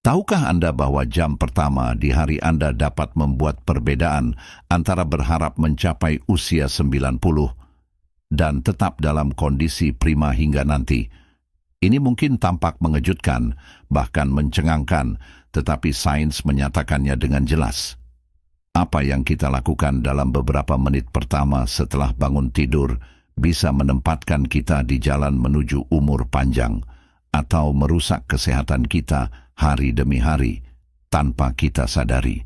Tahukah Anda bahwa jam pertama di hari Anda dapat membuat perbedaan antara berharap mencapai usia 90 dan tetap dalam kondisi prima hingga nanti? Ini mungkin tampak mengejutkan, bahkan mencengangkan, tetapi sains menyatakannya dengan jelas. Apa yang kita lakukan dalam beberapa menit pertama setelah bangun tidur bisa menempatkan kita di jalan menuju umur panjang atau merusak kesehatan kita hari demi hari tanpa kita sadari.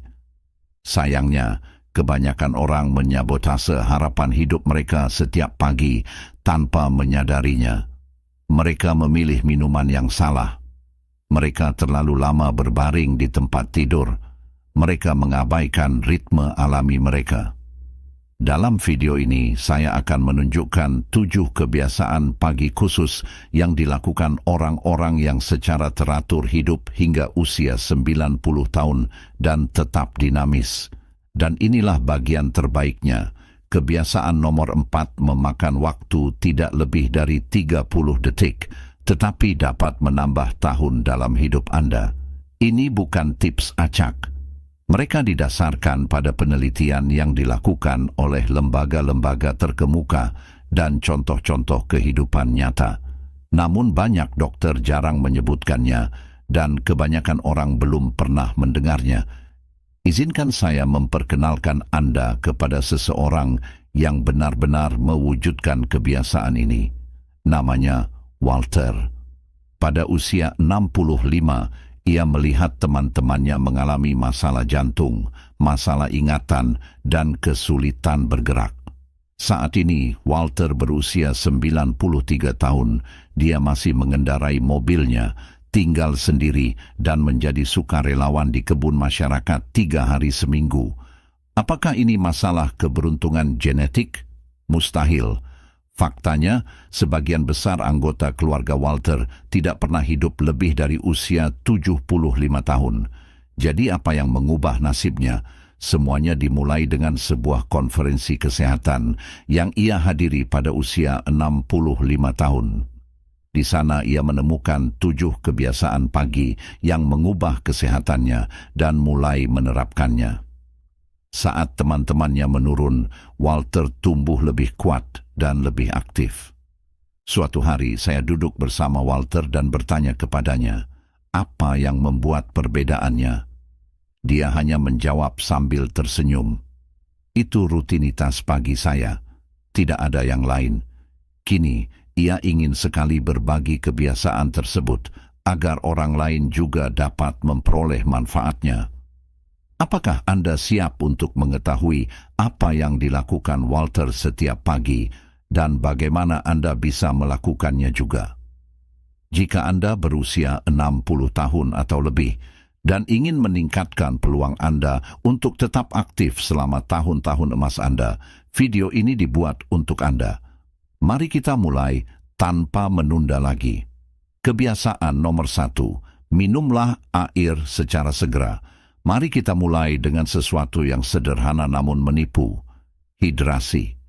Sayangnya, kebanyakan orang menyabotase harapan hidup mereka setiap pagi tanpa menyadarinya. Mereka memilih minuman yang salah. Mereka terlalu lama berbaring di tempat tidur. Mereka mengabaikan ritme alami mereka. Dalam video ini, saya akan menunjukkan 7 kebiasaan pagi khusus yang dilakukan orang-orang yang secara teratur hidup hingga usia 90 tahun dan tetap dinamis. Dan inilah bagian terbaiknya. Kebiasaan nomor 4 memakan waktu tidak lebih dari 30 detik, tetapi dapat menambah tahun dalam hidup Anda. Ini bukan tips acak. Mereka didasarkan pada penelitian yang dilakukan oleh lembaga-lembaga terkemuka dan contoh-contoh kehidupan nyata. Namun banyak dokter jarang menyebutkannya dan kebanyakan orang belum pernah mendengarnya. Izinkan saya memperkenalkan Anda kepada seseorang yang benar-benar mewujudkan kebiasaan ini. Namanya Walter. Pada usia 65, ia melihat teman-temannya mengalami masalah jantung, masalah ingatan, dan kesulitan bergerak. Saat ini, Walter berusia 93 tahun. Dia masih mengendarai mobilnya, tinggal sendiri, dan menjadi sukarelawan di kebun masyarakat 3 hari seminggu. Apakah ini masalah keberuntungan genetik? Mustahil. Faktanya, sebagian besar anggota keluarga Walter tidak pernah hidup lebih dari usia 75 tahun. Jadi apa yang mengubah nasibnya? Semuanya dimulai dengan sebuah konferensi kesehatan yang ia hadiri pada usia 65 tahun. Di sana ia menemukan 7 kebiasaan pagi yang mengubah kesehatannya dan mulai menerapkannya. Saat teman-temannya menurun, Walter tumbuh lebih kuat dan lebih aktif. Suatu hari saya duduk bersama Walter dan bertanya kepadanya, apa yang membuat perbedaannya? Dia hanya menjawab sambil tersenyum. Itu rutinitas pagi saya, tidak ada yang lain. Kini, ia ingin sekali berbagi kebiasaan tersebut agar orang lain juga dapat memperoleh manfaatnya. Apakah Anda siap untuk mengetahui apa yang dilakukan Walter setiap pagi dan bagaimana Anda bisa melakukannya juga? Jika Anda berusia 60 tahun atau lebih dan ingin meningkatkan peluang Anda untuk tetap aktif selama tahun-tahun emas Anda, video ini dibuat untuk Anda. Mari kita mulai tanpa menunda lagi. Kebiasaan nomor 1, minumlah air secara segera. Mari kita mulai dengan sesuatu yang sederhana namun menipu. Hidrasi.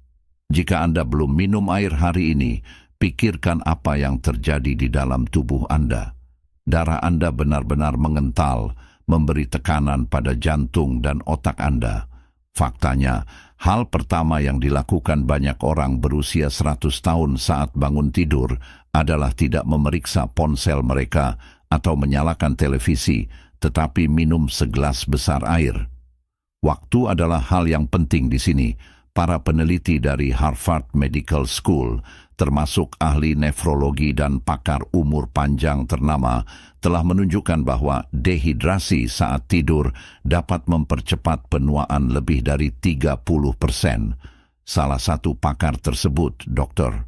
Jika Anda belum minum air hari ini, pikirkan apa yang terjadi di dalam tubuh Anda. Darah Anda benar-benar mengental, memberi tekanan pada jantung dan otak Anda. Faktanya, hal pertama yang dilakukan banyak orang berusia 100 tahun saat bangun tidur adalah tidak memeriksa ponsel mereka atau menyalakan televisi, tetapi minum segelas besar air. Waktu adalah hal yang penting di sini. Para peneliti dari Harvard Medical School, termasuk ahli nefrologi dan pakar umur panjang ternama, telah menunjukkan bahwa dehidrasi saat tidur dapat mempercepat penuaan lebih dari 30%. Salah satu pakar tersebut, Dr.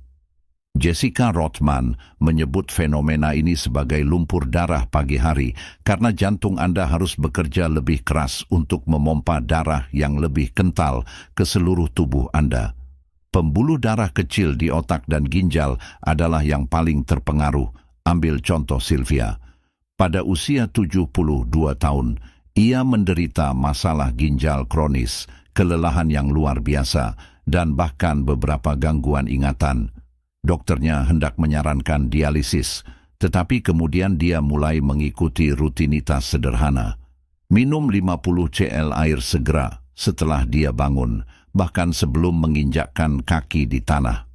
Jessica Rothman, menyebut fenomena ini sebagai lumpur darah pagi hari karena jantung Anda harus bekerja lebih keras untuk memompa darah yang lebih kental ke seluruh tubuh Anda. Pembuluh darah kecil di otak dan ginjal adalah yang paling terpengaruh. Ambil contoh Sylvia. Pada usia 72 tahun, ia menderita masalah ginjal kronis, kelelahan yang luar biasa, dan bahkan beberapa gangguan ingatan. Dokternya hendak menyarankan dialisis, tetapi kemudian dia mulai mengikuti rutinitas sederhana. Minum 50 cl air segera setelah dia bangun, bahkan sebelum menginjakkan kaki di tanah.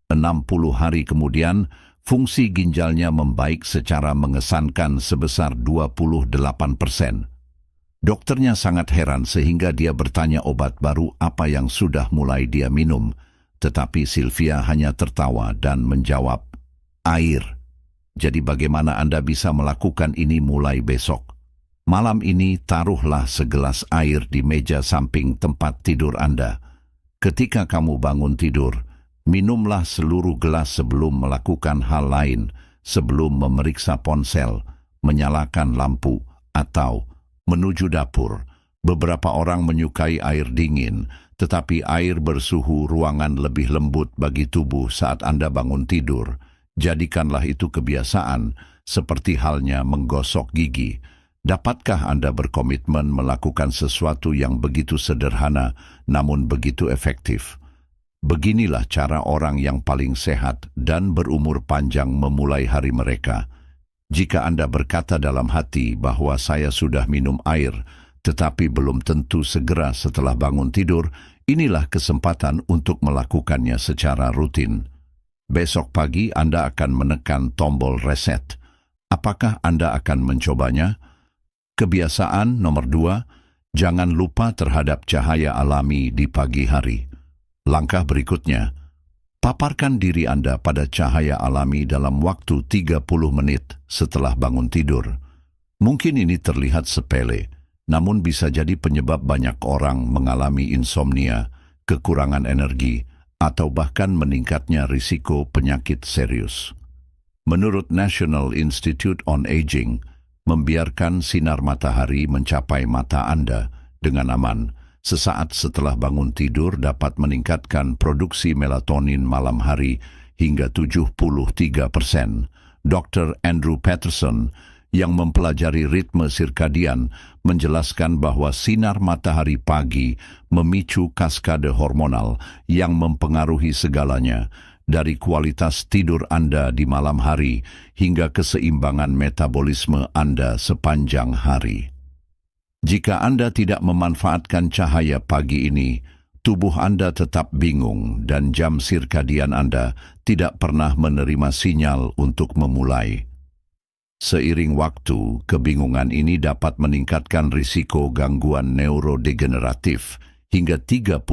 60 hari kemudian, fungsi ginjalnya membaik secara mengesankan sebesar 28%. Dokternya sangat heran sehingga dia bertanya obat baru apa yang sudah mulai dia minum, tetapi Sylvia hanya tertawa dan menjawab, air. Jadi bagaimana Anda bisa melakukan ini mulai besok? Malam ini taruhlah segelas air di meja samping tempat tidur Anda. Ketika kamu bangun tidur, minumlah seluruh gelas sebelum melakukan hal lain, sebelum memeriksa ponsel, menyalakan lampu, atau menuju dapur. Beberapa orang menyukai air dingin, tetapi air bersuhu ruangan lebih lembut bagi tubuh saat Anda bangun tidur. Jadikanlah itu kebiasaan, seperti halnya menggosok gigi. Dapatkah Anda berkomitmen melakukan sesuatu yang begitu sederhana, namun begitu efektif? Beginilah cara orang yang paling sehat dan berumur panjang memulai hari mereka. Jika Anda berkata dalam hati bahwa saya sudah minum air, tetapi belum tentu segera setelah bangun tidur, inilah kesempatan untuk melakukannya secara rutin. Besok pagi Anda akan menekan tombol reset. Apakah Anda akan mencobanya? Kebiasaan nomor 2, jangan lupa terhadap cahaya alami di pagi hari. Langkah berikutnya, paparkan diri Anda pada cahaya alami dalam waktu 30 menit setelah bangun tidur. Mungkin ini terlihat sepele, namun bisa jadi penyebab banyak orang mengalami insomnia, kekurangan energi, atau bahkan meningkatnya risiko penyakit serius. Menurut National Institute on Aging, membiarkan sinar matahari mencapai mata Anda dengan aman sesaat setelah bangun tidur dapat meningkatkan produksi melatonin malam hari hingga 73%. Dr. Andrew Patterson yang mempelajari ritme sirkadian menjelaskan bahwa sinar matahari pagi memicu kaskade hormonal yang mempengaruhi segalanya, dari kualitas tidur Anda di malam hari hingga keseimbangan metabolisme Anda sepanjang hari. Jika Anda tidak memanfaatkan cahaya pagi ini, tubuh Anda tetap bingung dan jam sirkadian Anda tidak pernah menerima sinyal untuk memulai. Seiring waktu, kebingungan ini dapat meningkatkan risiko gangguan neurodegeneratif hingga 37%.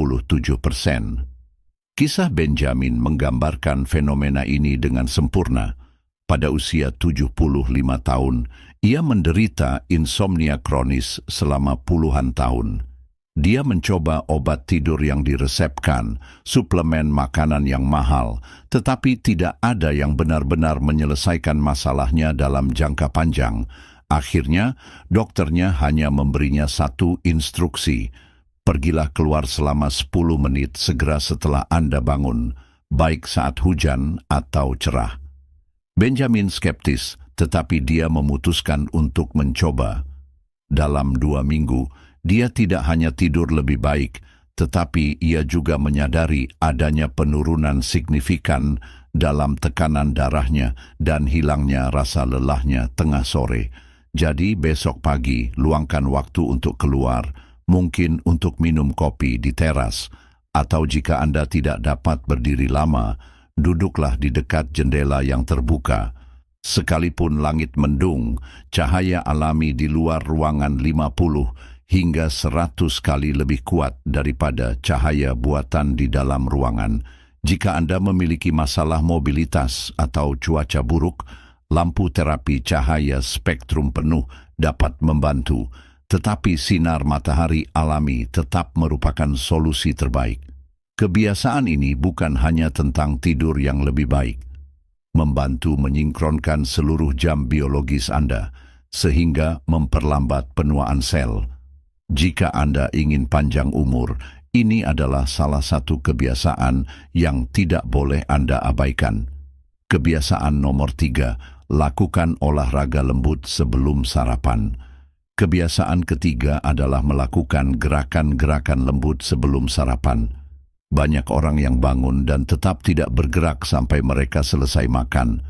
Kisah Benjamin menggambarkan fenomena ini dengan sempurna. Pada usia 75 tahun, ia menderita insomnia kronis selama puluhan tahun. Dia mencoba obat tidur yang diresepkan, suplemen makanan yang mahal, tetapi tidak ada yang benar-benar menyelesaikan masalahnya dalam jangka panjang. Akhirnya, dokternya hanya memberinya satu instruksi. Pergilah keluar selama 10 menit segera setelah Anda bangun, baik saat hujan atau cerah. Benjamin skeptis, tetapi dia memutuskan untuk mencoba. Dalam 2 minggu, dia tidak hanya tidur lebih baik, tetapi ia juga menyadari adanya penurunan signifikan dalam tekanan darahnya dan hilangnya rasa lelahnya tengah sore. Jadi besok pagi, luangkan waktu untuk keluar, mungkin untuk minum kopi di teras, atau jika Anda tidak dapat berdiri lama, duduklah di dekat jendela yang terbuka. Sekalipun langit mendung, cahaya alami di luar ruangan 50 hingga 100 kali lebih kuat daripada cahaya buatan di dalam ruangan. Jika Anda memiliki masalah mobilitas atau cuaca buruk, lampu terapi cahaya spektrum penuh dapat membantu, tetapi sinar matahari alami tetap merupakan solusi terbaik. Kebiasaan ini bukan hanya tentang tidur yang lebih baik, membantu menyinkronkan seluruh jam biologis Anda, sehingga memperlambat penuaan sel. Jika Anda ingin panjang umur, ini adalah salah satu kebiasaan yang tidak boleh Anda abaikan. Kebiasaan nomor 3, lakukan olahraga lembut sebelum sarapan. Kebiasaan ketiga adalah melakukan gerakan-gerakan lembut sebelum sarapan. Banyak orang yang bangun dan tetap tidak bergerak sampai mereka selesai makan.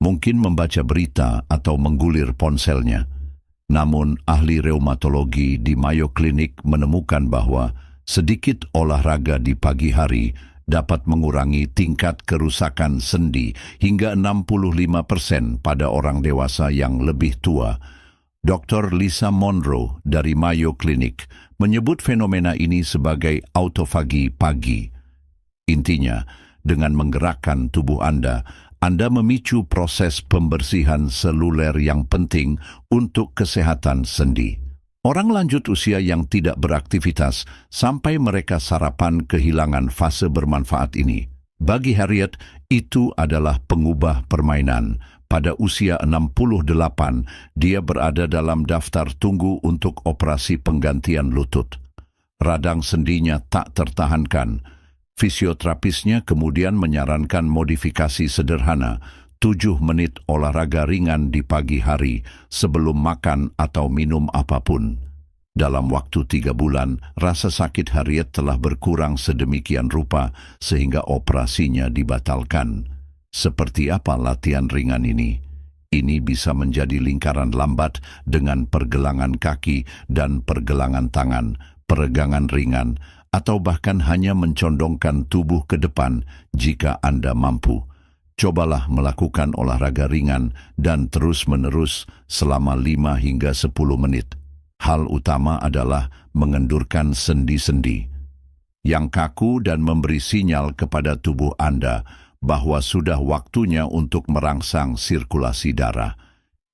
mungkin membaca berita atau menggulir ponselnya. Namun, ahli reumatologi di Mayo Clinic menemukan bahwa sedikit olahraga di pagi hari dapat mengurangi tingkat kerusakan sendi hingga 65% pada orang dewasa yang lebih tua. Dr. Lisa Monroe dari Mayo Clinic menyebut fenomena ini sebagai autofagi pagi. Intinya, dengan menggerakkan tubuh Anda memicu proses pembersihan seluler yang penting untuk kesehatan sendi. Orang lanjut usia yang tidak beraktivitas sampai mereka sarapan kehilangan fase bermanfaat ini. Bagi Harriet, itu adalah pengubah permainan. Pada usia 68, dia berada dalam daftar tunggu untuk operasi penggantian lutut. Radang sendinya tak tertahankan. Fisioterapisnya kemudian menyarankan modifikasi sederhana, 7 menit olahraga ringan di pagi hari sebelum makan atau minum apapun. Dalam waktu 3 bulan, rasa sakit Harriet telah berkurang sedemikian rupa sehingga operasinya dibatalkan. Seperti apa latihan ringan ini? Ini bisa menjadi lingkaran lambat dengan pergelangan kaki dan pergelangan tangan, peregangan ringan, atau bahkan hanya mencondongkan tubuh ke depan jika Anda mampu. Cobalah melakukan olahraga ringan dan terus-menerus selama 5 hingga 10 menit. Hal utama adalah mengendurkan sendi-sendi yang kaku dan memberi sinyal kepada tubuh Anda bahwa sudah waktunya untuk merangsang sirkulasi darah.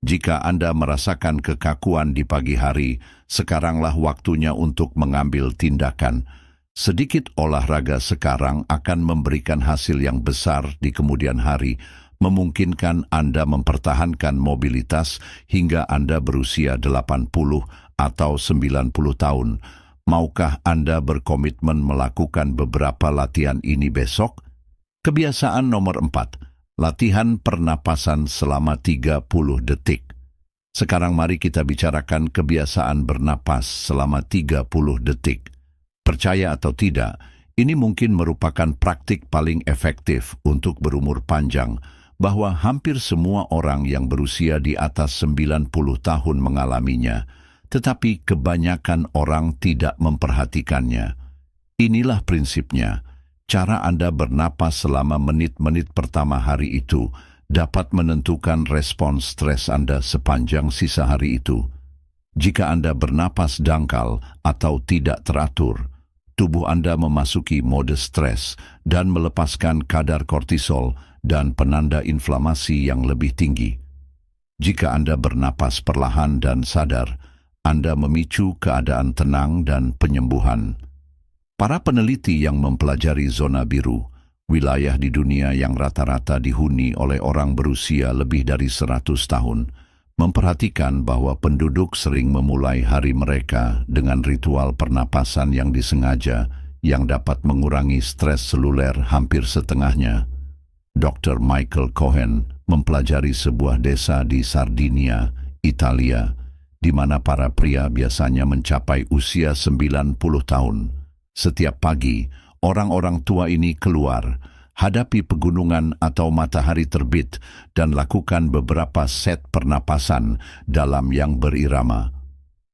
Jika Anda merasakan kekakuan di pagi hari, sekaranglah waktunya untuk mengambil tindakan. Sedikit olahraga sekarang akan memberikan hasil yang besar di kemudian hari, memungkinkan Anda mempertahankan mobilitas hingga Anda berusia 80 atau 90 tahun. Maukah Anda berkomitmen melakukan beberapa latihan ini besok? Kebiasaan nomor 4, latihan pernapasan selama 30 detik. Sekarang mari kita bicarakan kebiasaan bernapas selama 30 detik. Percaya atau tidak, ini mungkin merupakan praktik paling efektif untuk berumur panjang, bahwa hampir semua orang yang berusia di atas 90 tahun mengalaminya, tetapi kebanyakan orang tidak memperhatikannya. Inilah prinsipnya. Cara Anda bernapas selama menit-menit pertama hari itu dapat menentukan respons stres Anda sepanjang sisa hari itu. Jika Anda bernapas dangkal atau tidak teratur, tubuh Anda memasuki mode stres dan melepaskan kadar kortisol dan penanda inflamasi yang lebih tinggi. Jika Anda bernapas perlahan dan sadar, Anda memicu keadaan tenang dan penyembuhan. Para peneliti yang mempelajari zona biru, wilayah di dunia yang rata-rata dihuni oleh orang berusia lebih dari 100 tahun, memperhatikan bahwa penduduk sering memulai hari mereka dengan ritual pernapasan yang disengaja yang dapat mengurangi stres seluler hampir setengahnya. Dr. Michael Cohen mempelajari sebuah desa di Sardinia, Italia, di mana para pria biasanya mencapai usia 90 tahun. Setiap pagi, orang-orang tua ini keluar, hadapi pegunungan atau matahari terbit, dan lakukan beberapa set pernapasan dalam yang berirama.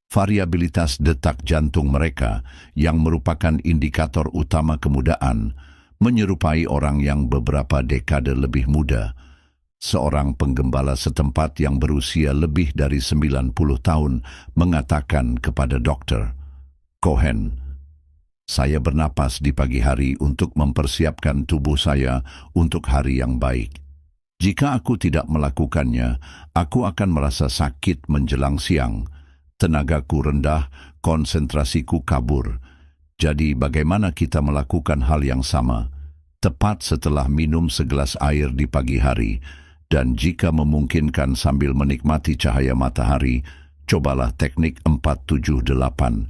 Variabilitas detak jantung mereka, yang merupakan indikator utama kemudaan, menyerupai orang yang beberapa dekade lebih muda. Seorang penggembala setempat yang berusia lebih dari 90 tahun mengatakan kepada dokter, "Cohen, saya bernapas di pagi hari untuk mempersiapkan tubuh saya untuk hari yang baik. Jika aku tidak melakukannya, aku akan merasa sakit menjelang siang. Tenagaku rendah, konsentrasiku kabur. Jadi bagaimana kita melakukan hal yang sama? Tepat setelah minum segelas air di pagi hari, dan jika memungkinkan sambil menikmati cahaya matahari, cobalah teknik 4-7-8.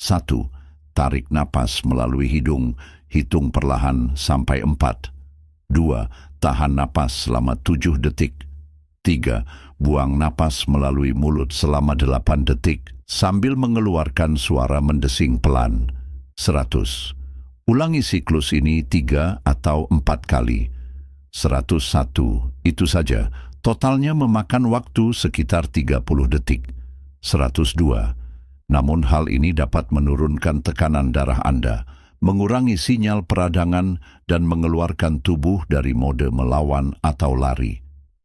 1. Tarik napas melalui hidung, hitung perlahan sampai 4. 2. Tahan napas selama 7 detik. 3. Buang napas melalui mulut selama 8 detik sambil mengeluarkan suara mendesing pelan. 100. Ulangi siklus ini 3 atau 4 kali. 101. Itu saja. Totalnya memakan waktu sekitar 30 detik. 102. Namun hal ini dapat menurunkan tekanan darah Anda, mengurangi sinyal peradangan, dan mengeluarkan tubuh dari mode melawan atau lari.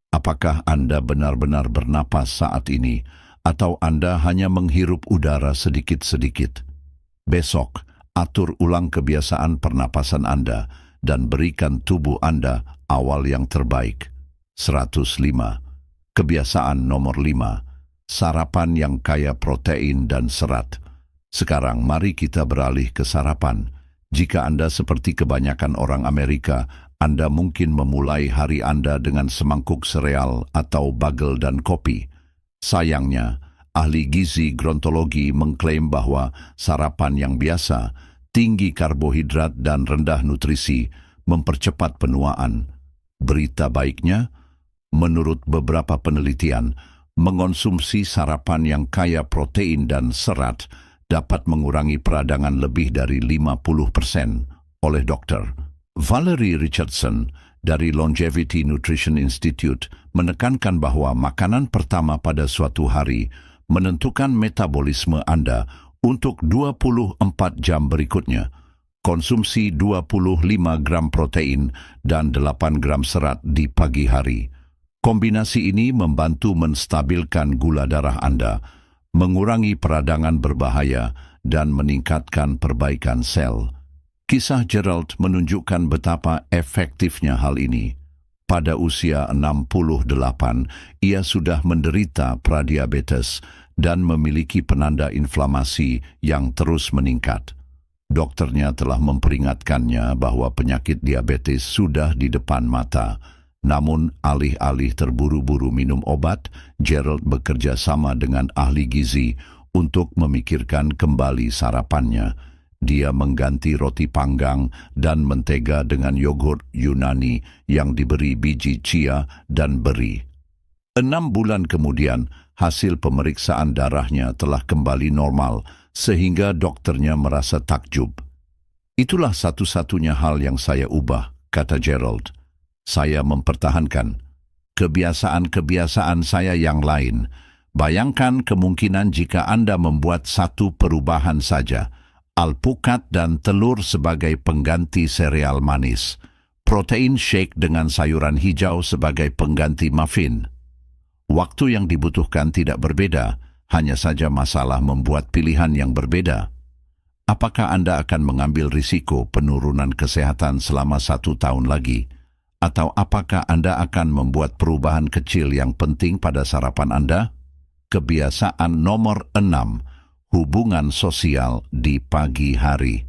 Apakah Anda benar-benar bernapas saat ini, atau Anda hanya menghirup udara sedikit-sedikit? Besok, atur ulang kebiasaan pernapasan Anda dan berikan tubuh Anda awal yang terbaik. 105. Kebiasaan nomor 5. Sarapan yang kaya protein dan serat. Sekarang mari kita beralih ke sarapan. Jika Anda seperti kebanyakan orang Amerika, Anda mungkin memulai hari Anda dengan semangkuk sereal atau bagel dan kopi. Sayangnya, ahli gizi gerontologi mengklaim bahwa sarapan yang biasa, tinggi karbohidrat dan rendah nutrisi, mempercepat penuaan. Berita baiknya, menurut beberapa penelitian, mengonsumsi sarapan yang kaya protein dan serat dapat mengurangi peradangan lebih dari 50% oleh dokter. Valerie Richardson dari Longevity Nutrition Institute menekankan bahwa makanan pertama pada suatu hari menentukan metabolisme Anda untuk 24 jam berikutnya. Konsumsi 25 gram protein dan 8 gram serat di pagi hari. Kombinasi ini membantu menstabilkan gula darah Anda, mengurangi peradangan berbahaya, dan meningkatkan perbaikan sel. Kisah Gerald menunjukkan betapa efektifnya hal ini. Pada usia 68, ia sudah menderita pradiabetes dan memiliki penanda inflamasi yang terus meningkat. Dokternya telah memperingatkannya bahwa penyakit diabetes sudah di depan mata. Namun, alih-alih terburu-buru minum obat, Gerald bekerja sama dengan ahli gizi untuk memikirkan kembali sarapannya. Dia mengganti roti panggang dan mentega dengan yogurt Yunani yang diberi biji chia dan beri. 6 bulan kemudian, hasil pemeriksaan darahnya telah kembali normal, sehingga dokternya merasa takjub. Itulah satu-satunya hal yang saya ubah, kata Gerald. Saya mempertahankan kebiasaan-kebiasaan saya yang lain. Bayangkan kemungkinan jika Anda membuat satu perubahan saja. Alpukat dan telur sebagai pengganti sereal manis. Protein shake dengan sayuran hijau sebagai pengganti muffin. Waktu yang dibutuhkan tidak berbeda, hanya saja masalah membuat pilihan yang berbeda. Apakah Anda akan mengambil risiko penurunan kesehatan selama 1 tahun lagi? Atau apakah Anda akan membuat perubahan kecil yang penting pada sarapan Anda? Kebiasaan nomor 6. Hubungan sosial di pagi hari.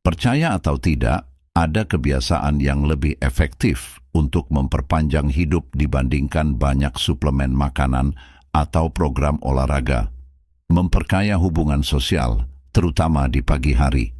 Percaya atau tidak, ada kebiasaan yang lebih efektif untuk memperpanjang hidup dibandingkan banyak suplemen makanan atau program olahraga. Memperkaya hubungan sosial, terutama di pagi hari.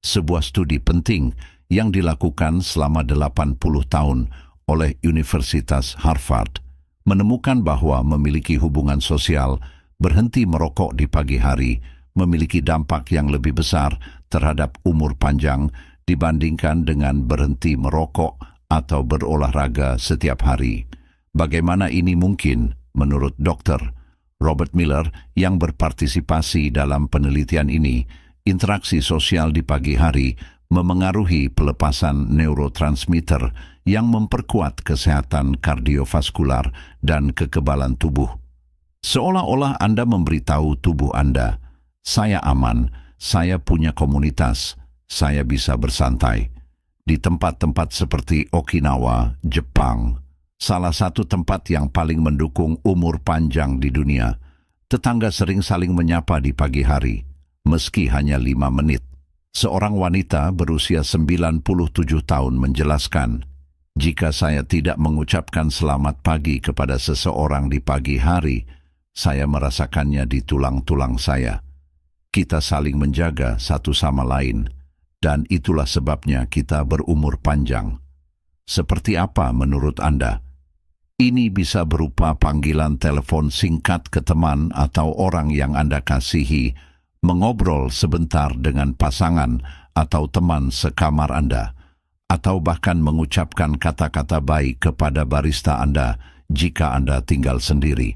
Sebuah studi penting yang dilakukan selama 80 tahun oleh Universitas Harvard menemukan bahwa memiliki hubungan sosial, berhenti merokok di pagi hari, memiliki dampak yang lebih besar terhadap umur panjang dibandingkan dengan berhenti merokok atau berolahraga setiap hari. Bagaimana ini mungkin menurut Dr. Robert Miller yang berpartisipasi dalam penelitian ini? Interaksi sosial di pagi hari memengaruhi pelepasan neurotransmitter yang memperkuat kesehatan kardiovaskular dan kekebalan tubuh. Seolah-olah Anda memberitahu tubuh Anda, saya aman, saya punya komunitas, saya bisa bersantai. Di tempat-tempat seperti Okinawa, Jepang, salah satu tempat yang paling mendukung umur panjang di dunia, tetangga sering saling menyapa di pagi hari, meski hanya 5 menit. Seorang wanita berusia 97 tahun menjelaskan, jika saya tidak mengucapkan selamat pagi kepada seseorang di pagi hari, saya merasakannya di tulang-tulang saya. Kita saling menjaga satu sama lain, dan itulah sebabnya kita berumur panjang. Seperti apa menurut Anda? Ini bisa berupa panggilan telepon singkat ke teman atau orang yang Anda kasihi, mengobrol sebentar dengan pasangan atau teman sekamar Anda, atau bahkan mengucapkan kata-kata baik kepada barista Anda jika Anda tinggal sendiri.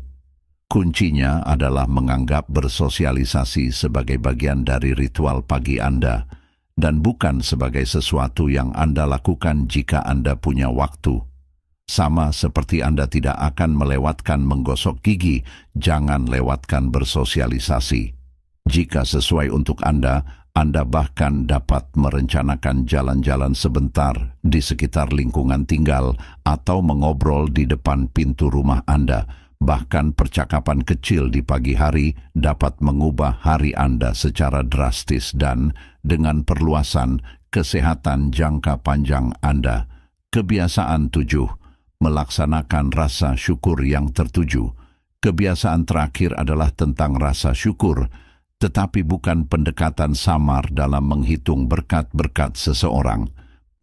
Kuncinya adalah menganggap bersosialisasi sebagai bagian dari ritual pagi Anda dan bukan sebagai sesuatu yang Anda lakukan jika Anda punya waktu. Sama seperti Anda tidak akan melewatkan menggosok gigi, jangan lewatkan bersosialisasi. Jika sesuai untuk Anda bahkan dapat merencanakan jalan-jalan sebentar di sekitar lingkungan tinggal atau mengobrol di depan pintu rumah Anda. Bahkan percakapan kecil di pagi hari dapat mengubah hari Anda secara drastis dan dengan perluasan kesehatan jangka panjang Anda. Kebiasaan 7. Melaksanakan rasa syukur yang tertuju. Kebiasaan terakhir adalah tentang rasa syukur, tetapi bukan pendekatan samar dalam menghitung berkat-berkat seseorang.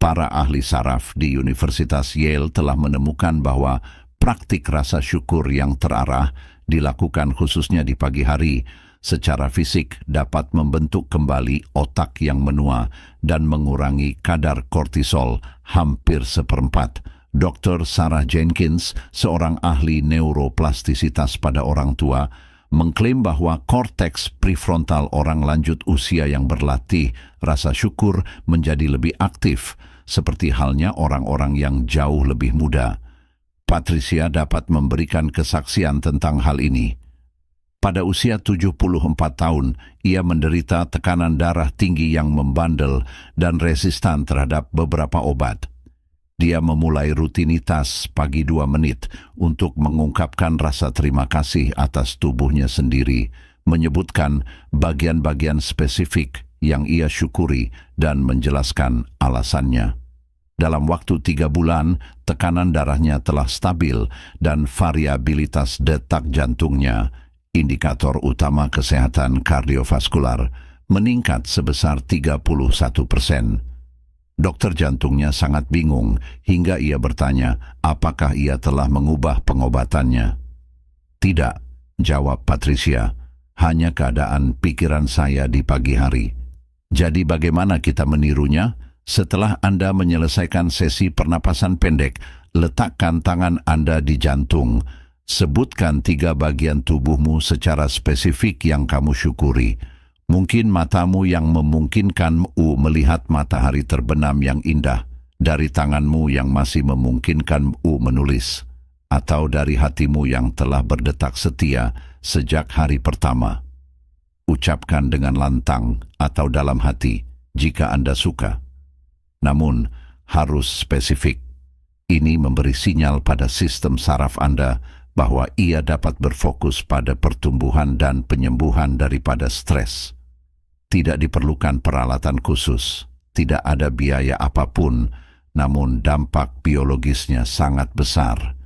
Para ahli saraf di Universitas Yale telah menemukan bahwa praktik rasa syukur yang terarah dilakukan khususnya di pagi hari secara fisik dapat membentuk kembali otak yang menua dan mengurangi kadar kortisol hampir seperempat. Dr. Sarah Jenkins, seorang ahli neuroplastisitas pada orang tua, mengklaim bahwa korteks prefrontal orang lanjut usia yang berlatih rasa syukur menjadi lebih aktif, seperti halnya orang-orang yang jauh lebih muda. Patricia dapat memberikan kesaksian tentang hal ini. Pada usia 74 tahun, ia menderita tekanan darah tinggi yang membandel dan resistan terhadap beberapa obat. Dia memulai rutinitas pagi 2 menit untuk mengungkapkan rasa terima kasih atas tubuhnya sendiri, menyebutkan bagian-bagian spesifik yang ia syukuri dan menjelaskan alasannya. Dalam waktu 3 bulan, tekanan darahnya telah stabil dan variabilitas detak jantungnya, indikator utama kesehatan kardiovaskular, meningkat sebesar 31%. Dokter jantungnya sangat bingung hingga ia bertanya apakah ia telah mengubah pengobatannya. Tidak, jawab Patricia, hanya keadaan pikiran saya di pagi hari. Jadi bagaimana kita menirunya? Setelah Anda menyelesaikan sesi pernapasan pendek, letakkan tangan Anda di jantung. Sebutkan 3 bagian tubuhmu secara spesifik yang kamu syukuri. Mungkin matamu yang memungkinkanmu melihat matahari terbenam yang indah, dari tanganmu yang masih memungkinkanmu menulis, atau dari hatimu yang telah berdetak setia sejak hari pertama. Ucapkan dengan lantang atau dalam hati jika Anda suka. Namun, harus spesifik. Ini memberi sinyal pada sistem saraf Anda bahwa ia dapat berfokus pada pertumbuhan dan penyembuhan daripada stres. Tidak diperlukan peralatan khusus, tidak ada biaya apapun, namun dampak biologisnya sangat besar.